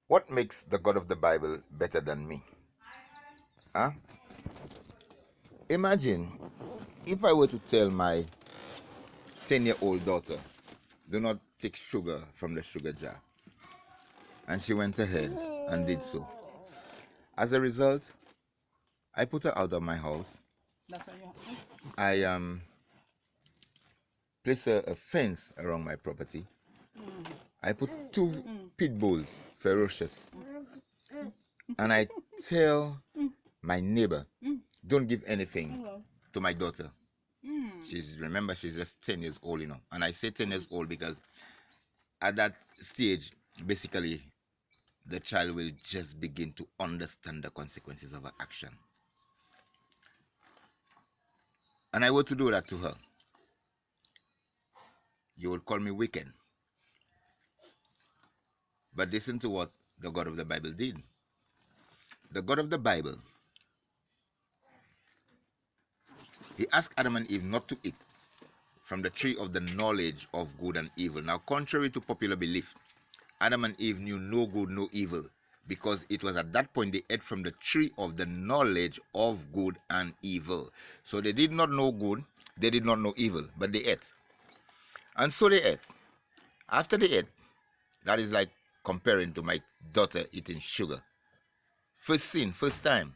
What makes the God of the Bible better than me? Huh? Imagine if I were to tell my 10-year-old daughter, do not take sugar from the sugar jar. And she went ahead and did so. As a result, I put her out of my house. That's what you I placed a fence around my property. I put two pit bulls, ferocious. And I tell my neighbor, don't give anything to my daughter. Remember, she's just 10 years old, And I say 10 years old because at that stage, basically, the child will just begin to understand the consequences of her action. And I were to do that to her, you would call me wicked. But listen to what the God of the Bible did. The God of the Bible, he asked Adam and Eve not to eat from the tree of the knowledge of good and evil. Now, contrary to popular belief, Adam and Eve knew no good, no evil, because it was at that point they ate from the tree of the knowledge of good and evil. So they did not know good, they did not know evil, but they ate. And so they ate. After they ate, that is like comparing to my daughter eating sugar. First sin, first time,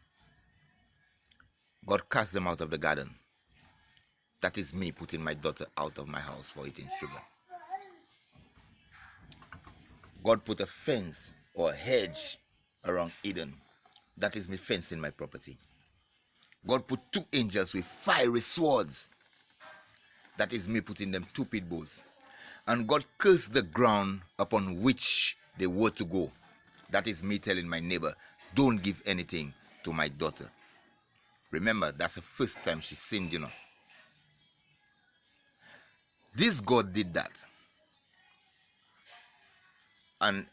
God cast them out of the garden. That is me putting my daughter out of my house for eating sugar. God put a fence or a hedge around Eden. That is me fencing my property. God put two angels with fiery swords. That is me putting them two pit bulls. And God cursed the ground upon which they were to go. That is me telling my neighbor, don't give anything to my daughter. Remember, that's the first time she sinned, This God did that. And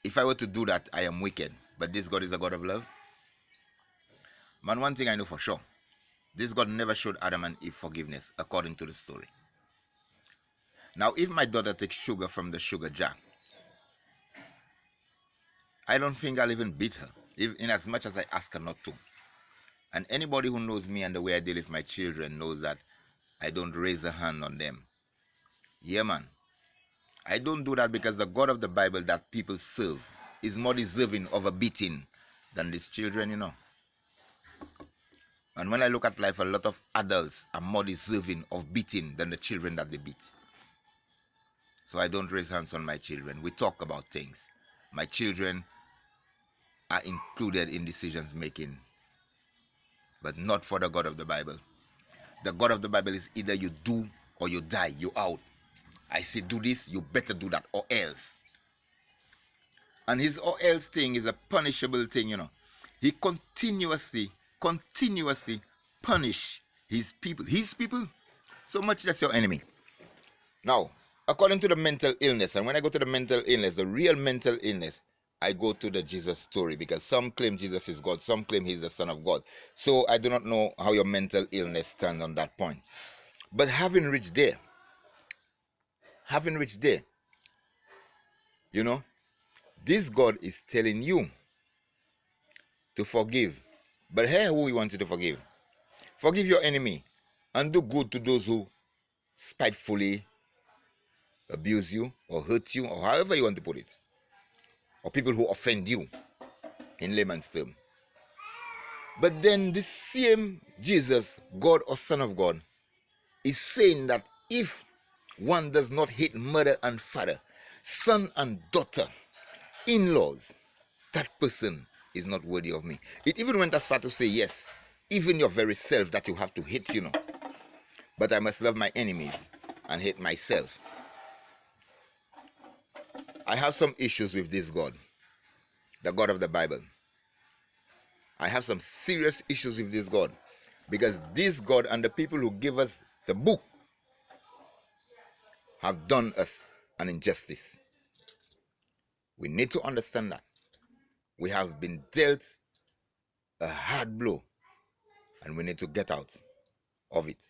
if I were to do that, I am wicked. But this God is a God of love. Man, one thing I know for sure, this God never showed Adam and Eve forgiveness, according to the story. Now, if my daughter takes sugar from the sugar jar, I don't think I'll even beat her, in as much as I ask her not to. And anybody who knows me and the way I deal with my children knows that I don't raise a hand on them. Yeah, man. I don't do that because the God of the Bible that people serve is more deserving of a beating than these children, And when I look at life, a lot of adults are more deserving of beating than the children that they beat. So I don't raise hands on my children. We talk about things. My children are included in decisions making, but not for the God of the Bible. The God of the Bible is either you do or you die. You out. I say do this, you better do that, or else. And his or else thing is a punishable thing, He continuously punish his people, so much that's your enemy. Now, according to the mental illness, and when I go to the mental illness, the real mental illness, I go to the Jesus story, because some claim Jesus is God, some claim he's the Son of God. So I do not know how your mental illness stands on that point. But having reached there, this God is telling you to forgive. But here, who he wants you to forgive? Forgive your enemy and do good to those who spitefully abuse you or hurt you, or however you want to put it, or people who offend you, in layman's term. But then this same Jesus, God or Son of God, is saying that if one does not hate mother and father, son and daughter, in-laws, that person is not worthy of me. It even went as far to say, yes, even your very self that you have to hate, But I must love my enemies and hate myself. I have some issues with this God, the God of the Bible. I have some serious issues with this God, because this God and the people who give us the book have done us an injustice. We need to understand that. We have been dealt a hard blow, and we need to get out of it.